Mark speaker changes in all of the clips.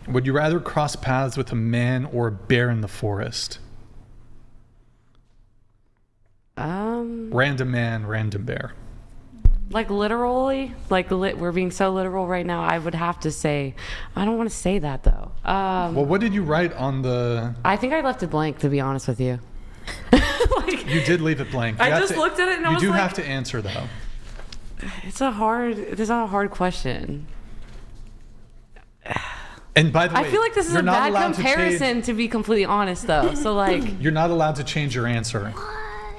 Speaker 1: Would you rather cross paths with a man or a bear in the forest? Random man, random bear.
Speaker 2: Like literally, we're being so literal right now. I would have to say, I don't want to say that though.
Speaker 1: Well, what did you write on the?
Speaker 2: I think I left it blank, to be honest with you.
Speaker 1: You did leave it blank.
Speaker 2: I just looked at it and I was like,
Speaker 1: you do have to answer though.
Speaker 2: It's a hard question.
Speaker 1: And by the way,
Speaker 2: I feel like this is a bad comparison, to be completely honest though. So like,
Speaker 1: you're not allowed to change your answer.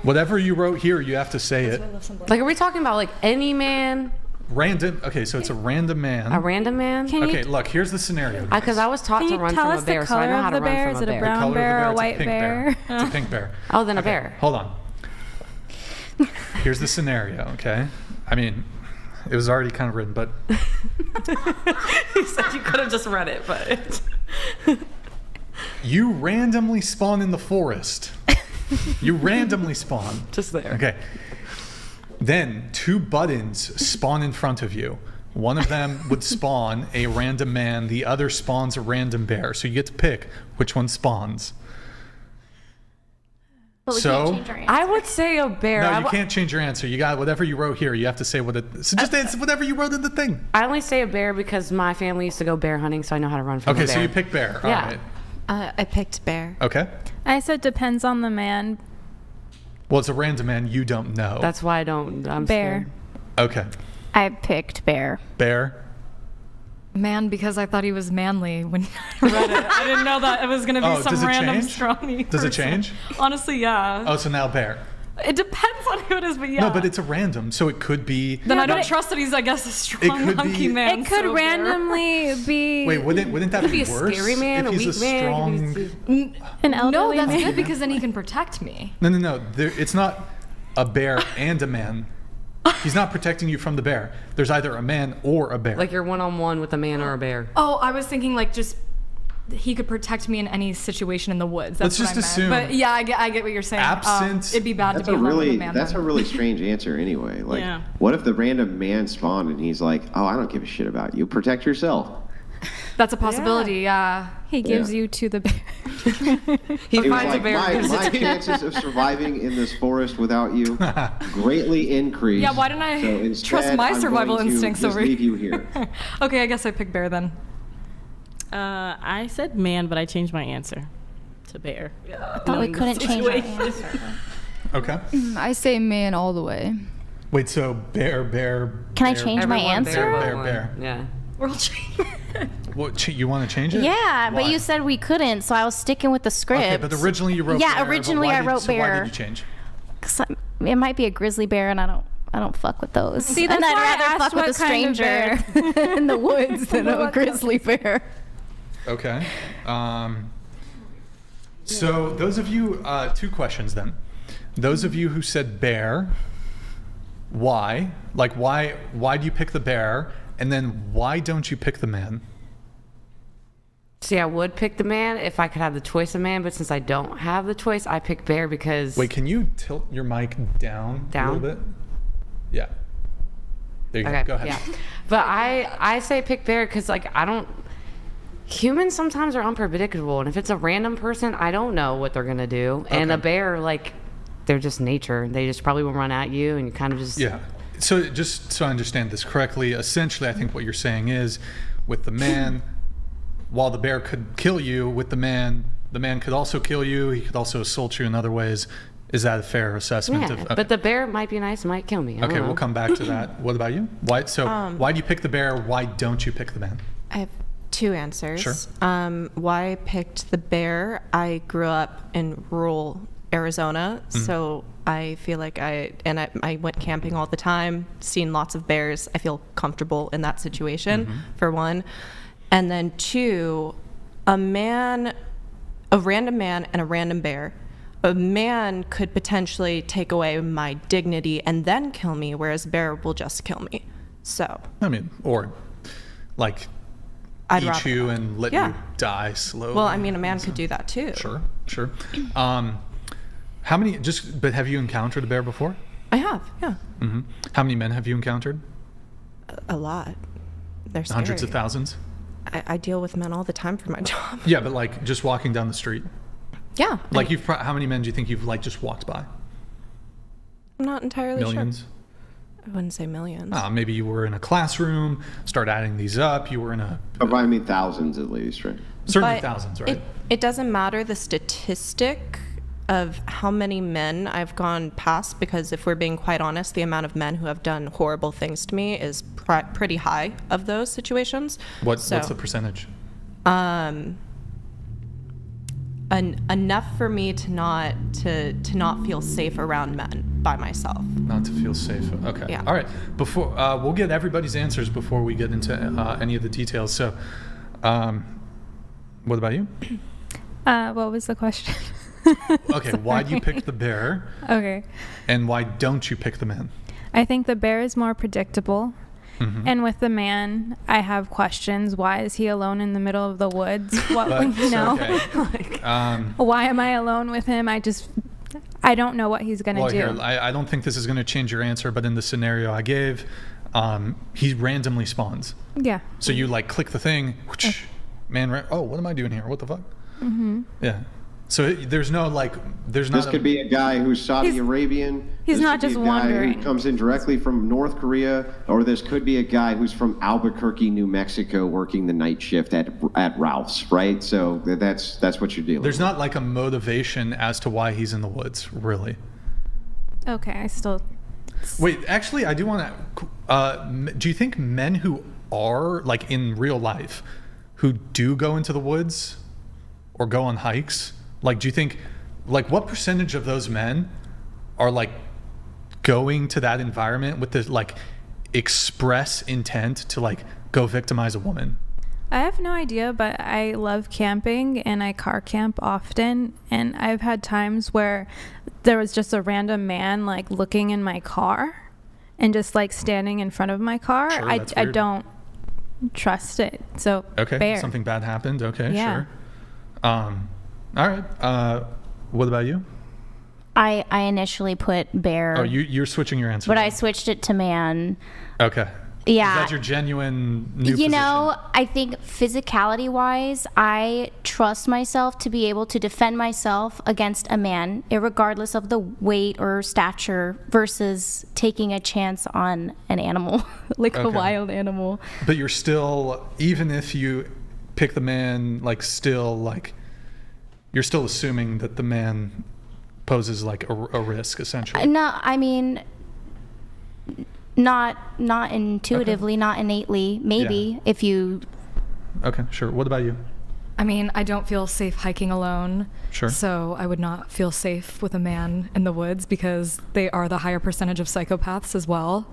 Speaker 1: Whatever you wrote here, you have to say it.
Speaker 2: Like, are we talking about like any man?
Speaker 1: Random. Okay, so it's a random man.
Speaker 2: A random man?
Speaker 1: Okay, look, here's the scenario.
Speaker 2: Because I was taught to run from a bear, so I know how to run from a bear.
Speaker 3: Is it a brown bear or a white bear?
Speaker 1: It's a pink bear.
Speaker 2: Oh, then a bear.
Speaker 1: Hold on. Here's the scenario, okay? I mean, it was already kind of written, but...
Speaker 2: You said you could have just read it, but...
Speaker 1: You randomly spawn in the forest. You randomly spawn.
Speaker 2: Just there.
Speaker 1: Okay. Then 2 buttons spawn in front of you. One of them would spawn a random man. The other spawns a random bear. So you get to pick which one spawns.
Speaker 3: But we
Speaker 1: so
Speaker 3: can't change our answer.
Speaker 2: I would say a bear.
Speaker 1: No, you can't change your answer. You got whatever you wrote here. You have to say what it. So just answer whatever you wrote in the thing.
Speaker 2: I only say a bear because my family used to go bear hunting, so I know how to run from a bear.
Speaker 1: Okay, so you pick bear.
Speaker 2: Yeah.
Speaker 1: All right.
Speaker 4: I picked bear.
Speaker 1: Okay.
Speaker 3: I said depends on the man.
Speaker 1: Well, it's a random man you don't know.
Speaker 2: That's why I'm
Speaker 3: Bear.
Speaker 2: scared.
Speaker 1: Okay.
Speaker 5: I picked bear.
Speaker 1: Bear.
Speaker 4: Man, because I thought he was manly when I read it. I didn't know that it was going to be some random strawny
Speaker 1: Does it change?
Speaker 4: Honestly, yeah.
Speaker 1: Oh, so now bear.
Speaker 4: It depends on who it is, but yeah.
Speaker 1: No, but it's a random, so it could be.
Speaker 4: Then I don't trust that he's, I guess, a strong hunky man.
Speaker 3: It could randomly be.
Speaker 1: Wait, wouldn't that be
Speaker 2: a
Speaker 1: worse?
Speaker 2: scary man,
Speaker 1: if
Speaker 2: a
Speaker 1: he's
Speaker 2: weak man,
Speaker 1: strong...
Speaker 3: An elderly
Speaker 4: No, that's
Speaker 3: man.
Speaker 4: good because then he can protect me.
Speaker 1: No. It's not a bear and a man. He's not protecting you from the bear. There's either a man or a bear.
Speaker 2: Like you're one-on-one with a man or a bear.
Speaker 4: Oh, I was thinking like just he could protect me in any situation in the woods. That's
Speaker 1: Let's just assume.
Speaker 4: But yeah, I get what you're saying.
Speaker 1: Absent.
Speaker 4: It'd be bad to be alone with a man.
Speaker 6: That's a really strange answer anyway. Like, what if the random man spawned and he's like, "Oh, I don't give a shit about you. Protect yourself."
Speaker 4: That's a possibility. Yeah.
Speaker 3: He gives you to the bear.
Speaker 2: He finds
Speaker 6: like,
Speaker 2: a bear.
Speaker 6: My chances of surviving in this forest without you greatly increase.
Speaker 4: Yeah. Why didn't I trust my survival instincts over
Speaker 6: leave you here?
Speaker 4: Okay, I guess I pick bear then.
Speaker 7: I said man, but I changed my answer to bear.
Speaker 5: I thought we couldn't change our answer.
Speaker 1: Okay.
Speaker 8: I say man all the way.
Speaker 1: Wait, so bear.
Speaker 5: Can I change my answer?
Speaker 1: Bear.
Speaker 2: Yeah.
Speaker 4: We'll change it.
Speaker 1: What, you want to change it?
Speaker 5: Yeah,
Speaker 1: Why?
Speaker 5: but you said we couldn't, so I was sticking with the script.
Speaker 1: Okay, but originally you wrote
Speaker 5: yeah,
Speaker 1: bear.
Speaker 5: originally I wrote bear.
Speaker 1: Why did you change?
Speaker 5: 'Cause it might be a grizzly bear, and I don't fuck with those.
Speaker 3: See, that's
Speaker 5: and I'd
Speaker 3: why I
Speaker 5: rather
Speaker 3: asked
Speaker 5: fuck with a
Speaker 3: what kind of
Speaker 5: stranger in the woods than a grizzly bear.
Speaker 1: Okay. So those of you, 2 questions then. Those of you who said bear, why? Like why do you pick the bear? And then why don't you pick the man?
Speaker 2: See, I would pick the man if I could have the choice of man, but since I don't have the choice, I pick bear because...
Speaker 1: Wait, can you tilt your mic down a little bit? Yeah. There you go. Go ahead.
Speaker 2: Yeah. But I say pick bear because, like, humans sometimes are unpredictable, and if it's a random person, I don't know what they're going to do. And a bear, like, they're just nature. They just probably will run at you, and you kind of just...
Speaker 1: Yeah. So just so I understand this correctly, essentially I think what you're saying is with the man, while the bear could kill you, with the man could also kill you. He could also assault you in other ways. Is that a fair assessment?
Speaker 2: Yeah, but the bear might be nice, might kill me.
Speaker 1: Okay, we'll come back to that. What about you? Why do you pick the bear? Why don't you pick the man?
Speaker 9: I have 2 answers.
Speaker 1: Sure.
Speaker 9: Why I picked the bear, I grew up in rural Arizona, so I feel like I went camping all the time, seen lots of bears. I feel comfortable in that situation, for one. And then 2, a random man and a random bear. A man could potentially take away my dignity and then kill me, whereas a bear will just kill me. So.
Speaker 1: I mean, or like eat you and let you die slowly.
Speaker 9: Well, I mean, a man could do that too.
Speaker 1: Sure. How many, but have you encountered a bear before?
Speaker 9: I have, yeah.
Speaker 1: How many men have you encountered?
Speaker 9: A lot. They're scary.
Speaker 1: Hundreds of thousands?
Speaker 9: I deal with men all the time for my job.
Speaker 1: Yeah, but like just walking down the street.
Speaker 9: Yeah.
Speaker 1: Like how many men do you think you've like just walked by?
Speaker 9: I'm not entirely
Speaker 1: Millions?
Speaker 9: sure. I wouldn't say millions.
Speaker 1: Maybe you were in a classroom, start adding these up. You were in a...
Speaker 6: I mean, thousands at least, right?
Speaker 1: Certainly
Speaker 9: But
Speaker 1: thousands, right?
Speaker 9: It doesn't matter the statistic of how many men I've gone past, because if we're being quite honest, the amount of men who have done horrible things to me is pretty high of those situations.
Speaker 1: What's the percentage?
Speaker 9: Enough for me to not feel safe around men by myself.
Speaker 1: Not to feel safe. Okay.
Speaker 9: Yeah.
Speaker 1: All right. Before we'll get everybody's answers before we get into any of the details. So, what about you?
Speaker 3: What was the question?
Speaker 1: Okay. Why do you pick the bear?
Speaker 3: Okay.
Speaker 1: And why don't you pick the man?
Speaker 3: I think the bear is more predictable.
Speaker 1: Mm-hmm.
Speaker 3: And with the man, I have questions. Why is he alone in the middle of the woods? What,
Speaker 1: Okay.
Speaker 3: why am I alone with him? I don't know what he's going to do.
Speaker 1: Here, I don't think this is going to change your answer, but in the scenario I gave, he randomly spawns.
Speaker 3: Yeah.
Speaker 1: So you like click the thing, man, what am I doing here? What the fuck?
Speaker 3: Mm-hmm.
Speaker 1: Yeah. So there's no
Speaker 6: This could be a guy who's Saudi Arabian.
Speaker 3: He's
Speaker 6: This
Speaker 3: not
Speaker 6: could be
Speaker 3: just
Speaker 6: a guy
Speaker 3: wandering.
Speaker 6: who comes in directly from North Korea, or this could be a guy who's from Albuquerque, New Mexico, working the night shift at Ralph's, right? So that's what you're dealing
Speaker 1: There's
Speaker 6: with.
Speaker 1: not like a motivation as to why he's in the woods, really.
Speaker 3: Okay, I still...
Speaker 1: Wait, actually, I do want to. Do you think men who are like in real life, who do go into the woods, or go on hikes, like, do you think, like, what percentage of those men are like going to that environment with this like express intent to like go victimize a woman?
Speaker 3: I have no idea, but I love camping and I car camp often. And I've had times where there was just a random man like looking in my car and just like standing in front of my car.
Speaker 1: Sure,
Speaker 3: I
Speaker 1: that's weird.
Speaker 3: don't trust it. So
Speaker 1: Okay,
Speaker 3: bear.
Speaker 1: something bad happened. Okay,
Speaker 3: Yeah.
Speaker 1: sure. All right. What about you?
Speaker 5: I initially put bear,
Speaker 1: Oh, you're switching your answer.
Speaker 5: but I switched it to man.
Speaker 1: Okay.
Speaker 5: Yeah.
Speaker 1: Is that your genuine new position?
Speaker 5: I think physicality wise, I trust myself to be able to defend myself against a man, irregardless of the weight or stature, versus taking a chance on an animal, like a
Speaker 1: Okay.
Speaker 5: wild animal.
Speaker 1: But you're still, even if you pick the man, like still like, you're still assuming that the man poses like a risk, essentially.
Speaker 5: No, I mean, not intuitively, not innately. Maybe if you.
Speaker 1: Okay, sure. What about you?
Speaker 4: I mean, I don't feel safe hiking alone.
Speaker 1: Sure.
Speaker 4: So I would not feel safe with a man in the woods because they are the higher percentage of psychopaths as well.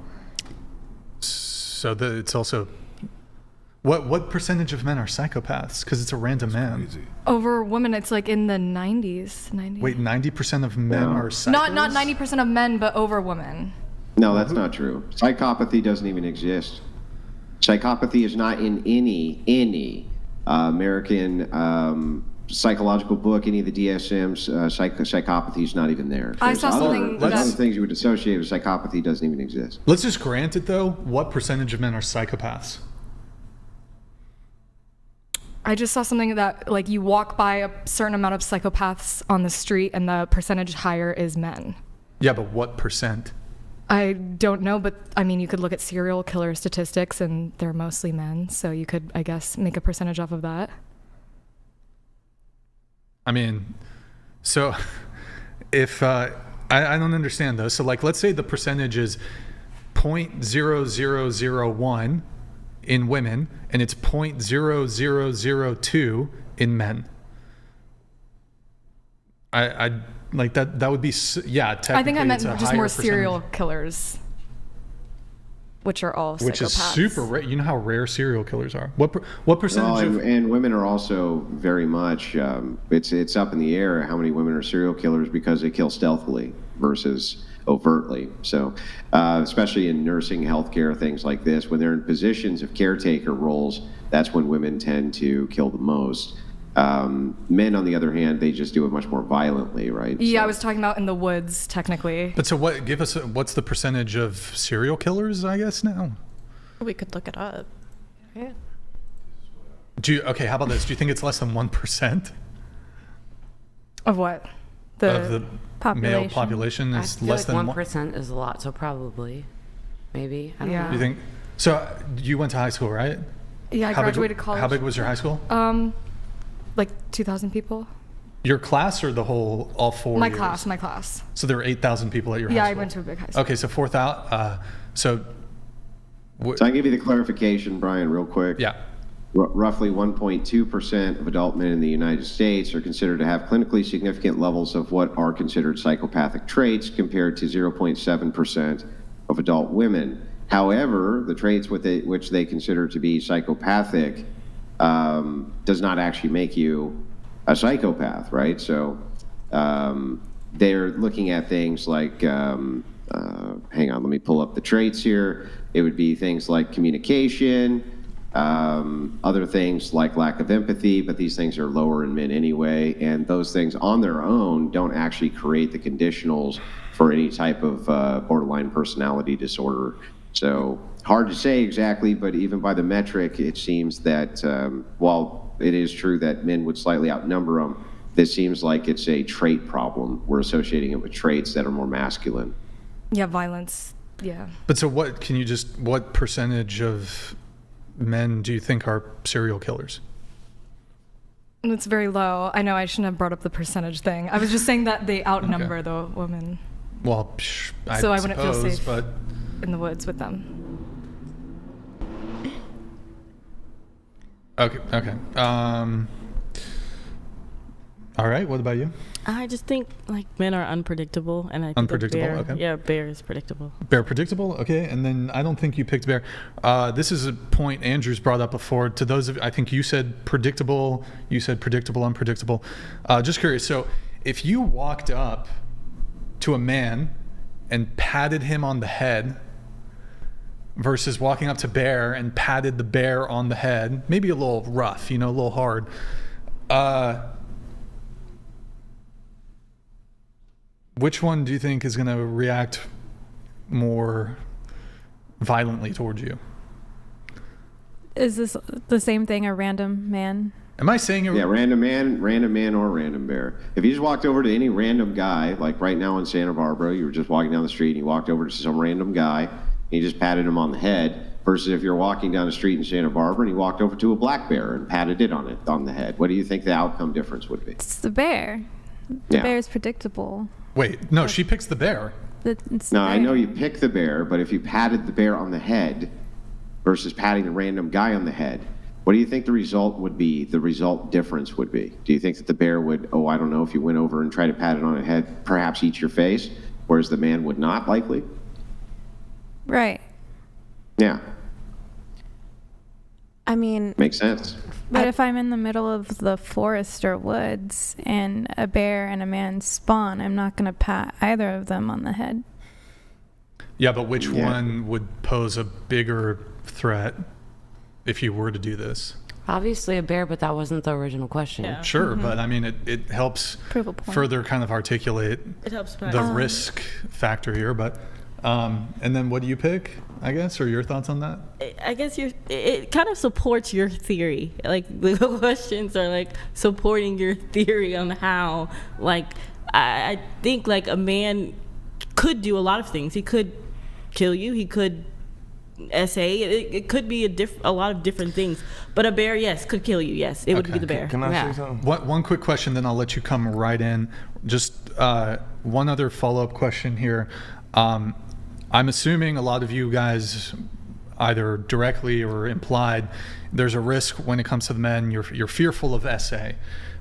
Speaker 1: So it's also, what percentage of men are psychopaths? Because it's a random man.
Speaker 4: Over women, it's like in the 90s.
Speaker 1: Wait, 90% of men are psychos?
Speaker 4: Not 90% of men, but over women.
Speaker 6: No, that's not true. Psychopathy doesn't even exist. Psychopathy is not in any American psychological book, any of the DSMs. Psychopathy is not even there.
Speaker 4: I saw something
Speaker 6: There's
Speaker 4: that-
Speaker 6: other things you would associate with psychopathy doesn't even exist.
Speaker 1: Let's just grant it, though. What percentage of men are psychopaths?
Speaker 4: I just saw something that, like, you walk by a certain amount of psychopaths on the street and the percentage higher is men.
Speaker 1: Yeah, but what percent?
Speaker 4: I don't know, but I mean, you could look at serial killer statistics and they're mostly men. So you could, I guess, make a percentage off of that.
Speaker 1: I mean, so if I don't understand though. So like, let's say the percentage is 0.0001 in women and it's 0.0002 in men. I like that. That would be technically.
Speaker 4: I think I meant
Speaker 1: it's a
Speaker 4: just
Speaker 1: higher
Speaker 4: more
Speaker 1: percentage.
Speaker 4: serial killers, which are all
Speaker 1: Which is
Speaker 4: psychopaths.
Speaker 1: super rare. You know how rare serial killers are. What percentage of
Speaker 6: And women are also very much. It's up in the air how many women are serial killers because they kill stealthily versus overtly. So, especially in nursing, healthcare, things like this, when they're in positions of caretaker roles, that's when women tend to kill the most. Men, on the other hand, they just do it much more violently, right?
Speaker 4: Yeah,
Speaker 6: So-
Speaker 4: I was talking about in the woods, technically.
Speaker 1: But so what? Give us what's the percentage of serial killers? I guess now.
Speaker 9: We could look it up. Yeah.
Speaker 1: Okay, how about this? Do you think it's less than 1%
Speaker 4: Of what?
Speaker 1: of the male
Speaker 3: Population.
Speaker 1: population?
Speaker 2: I
Speaker 1: Is
Speaker 2: feel
Speaker 1: less
Speaker 2: like
Speaker 1: than
Speaker 2: 1% is a lot, so probably, maybe. I don't
Speaker 4: Yeah.
Speaker 2: know.
Speaker 1: You think? So you went to high school, right?
Speaker 4: Yeah, I
Speaker 1: How big-
Speaker 4: graduated college.
Speaker 1: How big was your high school?
Speaker 4: Like 2,000 people.
Speaker 1: Your class or the whole, all 4
Speaker 4: My
Speaker 1: years?
Speaker 4: class.
Speaker 1: So there were 8,000 people at your
Speaker 4: Yeah,
Speaker 1: high
Speaker 4: I
Speaker 1: school?
Speaker 4: went to a big high school.
Speaker 1: Okay, so 4,000. So,
Speaker 6: So I can give you the clarification, Brian, real quick.
Speaker 1: yeah.
Speaker 6: Roughly 1.2% of adult men in the United States are considered to have clinically significant levels of what are considered psychopathic traits, compared to 0.7% of adult women. However, the traits which they consider to be psychopathic does not actually make you a psychopath, right? So they're looking at things like, hang on, let me pull up the traits here. It would be things like communication, other things like lack of empathy, but these things are lower in men anyway, and those things on their own don't actually create the conditionals for any type of borderline personality disorder. So hard to say exactly, but even by the metric, it seems that while it is true that men would slightly outnumber them, this seems like it's a trait problem. We're associating it with traits that are more masculine.
Speaker 4: Yeah, violence. Yeah.
Speaker 1: But so what percentage of men do you think are serial killers?
Speaker 4: And it's very low. I know I shouldn't have brought up the percentage thing. I was just saying that they outnumber the women
Speaker 1: Well,
Speaker 4: So I wouldn't feel
Speaker 1: suppose,
Speaker 4: safe.
Speaker 1: But
Speaker 4: in the woods with them.
Speaker 1: okay. All right. What about you?
Speaker 7: I just think like men are unpredictable, and I think
Speaker 1: Unpredictable,
Speaker 7: a bear,
Speaker 1: okay.
Speaker 7: yeah, a bear is predictable.
Speaker 1: Bear predictable, okay. And then I don't think you picked bear. This is a point Andrew's brought up before. To those of, I think you said predictable. You said predictable, unpredictable. Just curious. So, if you walked up to a man and patted him on the head, versus walking up to bear and patted the bear on the head, maybe a little rough, a little hard. Which one do you think is going to react more violently towards you?
Speaker 3: Is this the same thing, a random man?
Speaker 1: Am I saying it?
Speaker 6: Yeah, random man, or random bear. If you just walked over to any random guy, like right now in Santa Barbara, you were just walking down the street and you walked over to some random guy and you just patted him on the head, versus if you're walking down the street in Santa Barbara and you walked over to a black bear and patted it on the head. What do you think the outcome difference would be?
Speaker 3: It's the bear. The
Speaker 6: Yeah.
Speaker 3: bear is predictable.
Speaker 1: Wait, no, she picks the bear.
Speaker 3: It's the
Speaker 6: No, I
Speaker 3: bear.
Speaker 6: know you pick the bear, but if you patted the bear on the head versus patting the random guy on the head, what do you think the result would be? The result difference would be? Do you think that the bear would, I don't know, if you went over and tried to pat it on the head, perhaps eat your face, whereas the man would not, likely?
Speaker 3: Right.
Speaker 6: Yeah,
Speaker 9: I mean,
Speaker 6: makes sense.
Speaker 3: But if I'm in the middle of the forest or woods and a bear and a man spawn, I'm not going to pat either of them on the head.
Speaker 1: Yeah, but which
Speaker 6: Yeah.
Speaker 1: one would pose a bigger threat if you were to do this?
Speaker 2: Obviously a bear, but that wasn't the original question.
Speaker 7: Yeah.
Speaker 1: Sure, but I mean, it helps
Speaker 3: Prove a point.
Speaker 1: further kind of articulate
Speaker 7: It helps.
Speaker 1: the risk factor here. But and then what do you pick, I guess, or your thoughts on that?
Speaker 7: I guess it kind of supports your theory. Like the questions are like supporting your theory on how, like, I think like a man could do a lot of things. He could kill you. He could essay. It could be a lot of different things. But a bear, yes, could kill you. Yes, it would be the bear.
Speaker 10: Can I
Speaker 2: Yeah.
Speaker 10: say something?
Speaker 1: One quick question, then I'll let you come right in. Just one other follow-up question here. I'm assuming a lot of you guys, either directly or implied, there's a risk when it comes to the men. You're fearful of essay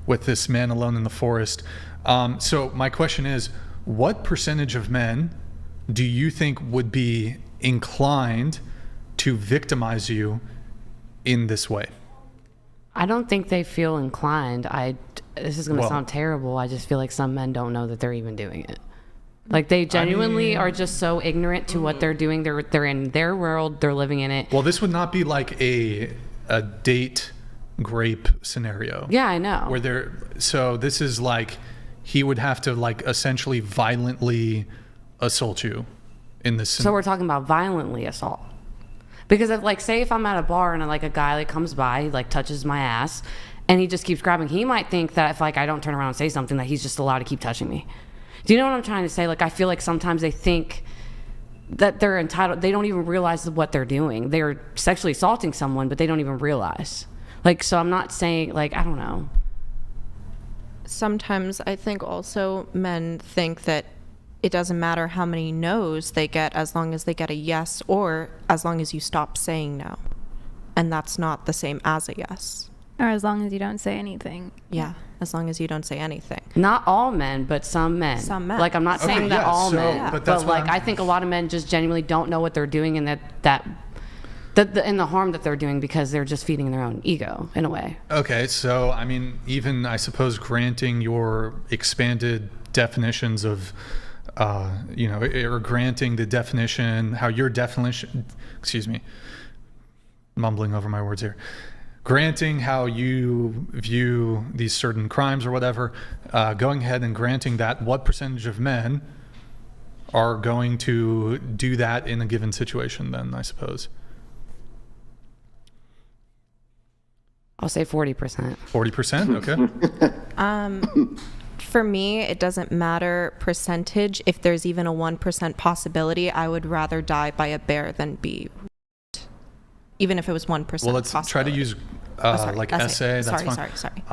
Speaker 1: with this man alone in the forest. So my question is, what percentage of men do you think would be inclined to victimize you in this way?
Speaker 2: I don't think they feel inclined. This is going to
Speaker 1: Well-
Speaker 2: sound terrible. I just feel like some men don't know that they're even doing it. Like they genuinely are just so ignorant to what they're doing. They're in their world. They're living in it.
Speaker 1: Well, this would not be like a date grape scenario.
Speaker 2: Yeah, I know.
Speaker 1: Where so this is like he would have to like essentially violently assault you in this.
Speaker 2: So we're talking about violently assault. Because if, like, say if I'm at a bar and like a guy like comes by, he like touches my ass, and he just keeps grabbing, he might think that if like I don't turn around and say something, that he's just allowed to keep touching me. Do you know what I'm trying to say? Like, I feel like sometimes they think that they're entitled. They don't even realize what they're doing. They're sexually assaulting someone, but they don't even realize. Like, so I'm not saying, like, I don't know.
Speaker 9: Sometimes I think also men think that it doesn't matter how many no's they get as long as they get a yes, or as long as you stop saying no. And that's not the same as a yes.
Speaker 3: Or as long as you don't say anything.
Speaker 9: Yeah, as long as you don't say anything.
Speaker 2: Not all men, but some men.
Speaker 9: Some men.
Speaker 2: Like, I'm not saying that all men,
Speaker 1: but
Speaker 2: but
Speaker 1: that's
Speaker 2: like I think a lot of men just genuinely don't know what they're doing, and and the harm that they're doing because they're just feeding their own ego in a way.
Speaker 1: Okay, so I mean, even I suppose granting your expanded definitions of, or granting the definition, how your definition, excuse me, mumbling over my words here, granting how you view these certain crimes or whatever, going ahead and granting that, what percentage of men are going to do that in a given situation then, I suppose?
Speaker 2: I'll say 40%.
Speaker 1: 40%? Okay.
Speaker 9: For me, it doesn't matter percentage. If there's even a 1% possibility, I would rather die by a bear than be raped. Even if it was 1%.
Speaker 1: Well, let's try to use like essay. That's fine.
Speaker 9: Sorry.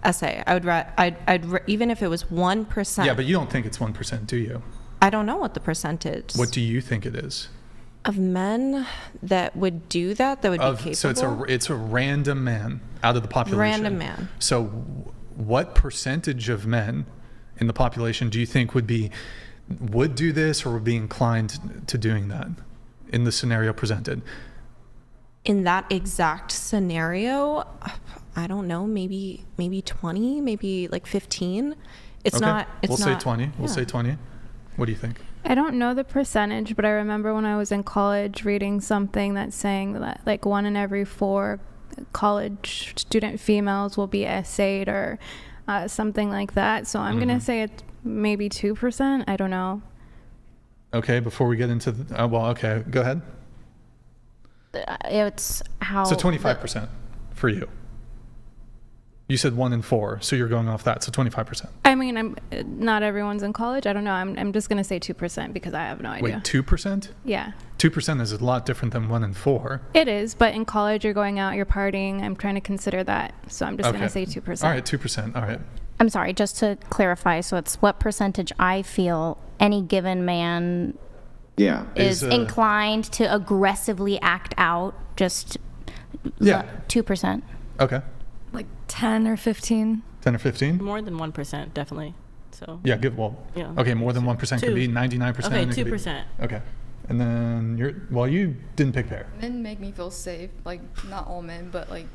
Speaker 9: Essay. I'd even if it was 1%.
Speaker 1: Yeah, but you don't think it's 1%, do you?
Speaker 9: I don't know what the percentage.
Speaker 1: What do you think it is?
Speaker 9: Of men that would do that would be capable?
Speaker 1: So it's a random man out of the population.
Speaker 9: Random man.
Speaker 1: So what percentage of men in the population do you think would do this or would be inclined to doing that in the scenario presented?
Speaker 9: In that exact scenario, I don't know, maybe 20, maybe like 15. It's
Speaker 1: okay.
Speaker 9: not.
Speaker 1: We'll say 20. We'll say 20. What do you think?
Speaker 3: I don't know the percentage, but I remember when I was in college reading something that's saying that like 1 in every 4 college student females will be essayed or something like that. So I'm going to say it's maybe 2%. I don't know.
Speaker 1: Okay, before we get into okay, go ahead.
Speaker 5: It's how.
Speaker 1: So 25% for you. You said 1 in 4, so you're going off that. So 25%.
Speaker 3: I mean, not everyone's in college. I don't know. I'm just gonna say 2% because I have no idea.
Speaker 1: Wait, 2%?
Speaker 3: Yeah.
Speaker 1: 2% is a lot different than 1 in 4.
Speaker 3: It is, but in college you're going out, you're partying. I'm trying to consider that, so I'm just gonna say 2%.
Speaker 1: All right, 2%. All right.
Speaker 5: I'm sorry, just to clarify. So it's what percentage I feel any given man is inclined to aggressively act out. Just 2%.
Speaker 1: Okay.
Speaker 4: Like 10 or 15.
Speaker 1: 10 or 15?
Speaker 7: More than 1%, definitely. So.
Speaker 1: Yeah, good. Well, okay, more than 1% could be 99%.
Speaker 7: Okay, 2%.
Speaker 1: Okay. And then you didn't pick bear.
Speaker 8: Men make me feel safe. Like, not all men, but like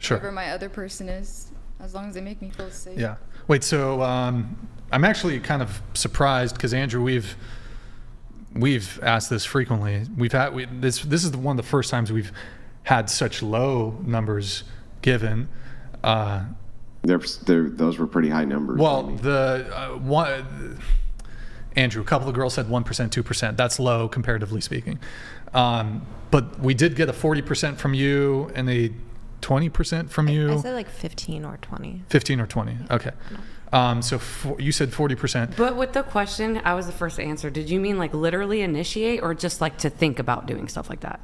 Speaker 8: whoever my other person is, as long as they make me feel safe.
Speaker 1: Yeah. Wait, so I'm actually kind of surprised because Andrew, we've asked this frequently. This is one of the first times we've had such low numbers given.
Speaker 6: Those were pretty high numbers.
Speaker 1: Well, Andrew, a couple of girls said 1%, 2%. That's low comparatively speaking. But we did get a 40% from you and a 20% from you.
Speaker 9: I said like 15 or 20.
Speaker 1: 15 or 20. Okay. So you said 40%.
Speaker 2: But with the question, I was the first to answer. Did you mean like literally initiate or just like to think about doing stuff like that?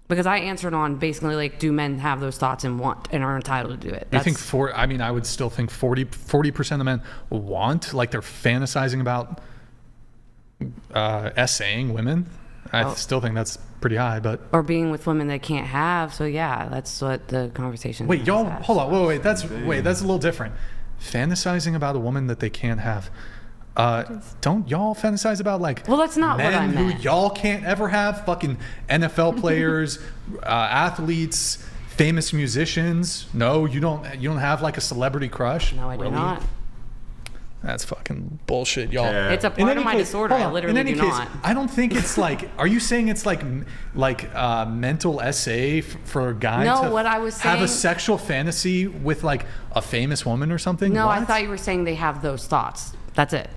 Speaker 2: Because I answered on basically like, do men have those thoughts and want and are entitled to do it?
Speaker 1: I think I would still think 40% of men want, like they're fantasizing about essaying women. I still think that's pretty high, but.
Speaker 2: Or being with women they can't have. So yeah, that's what the conversation
Speaker 1: Wait, y'all,
Speaker 2: at.
Speaker 1: hold on. Wait, that's a little different. Fantasizing about a woman that they can't have. Don't y'all fantasize about like
Speaker 2: that's not
Speaker 1: men
Speaker 2: what I meant.
Speaker 1: who y'all can't ever have? Fucking NFL players, athletes, famous musicians. No, you don't have like a celebrity crush?
Speaker 2: No, I do not.
Speaker 1: That's fucking bullshit, y'all.
Speaker 2: It's a part of my disorder. I literally do not.
Speaker 1: I don't think it's like. Are you saying it's like mental essay for a guy to
Speaker 2: what I was saying,
Speaker 1: have a sexual fantasy with like a famous woman or something?
Speaker 2: No,
Speaker 1: What?
Speaker 2: I thought you were saying they have those thoughts. That's it.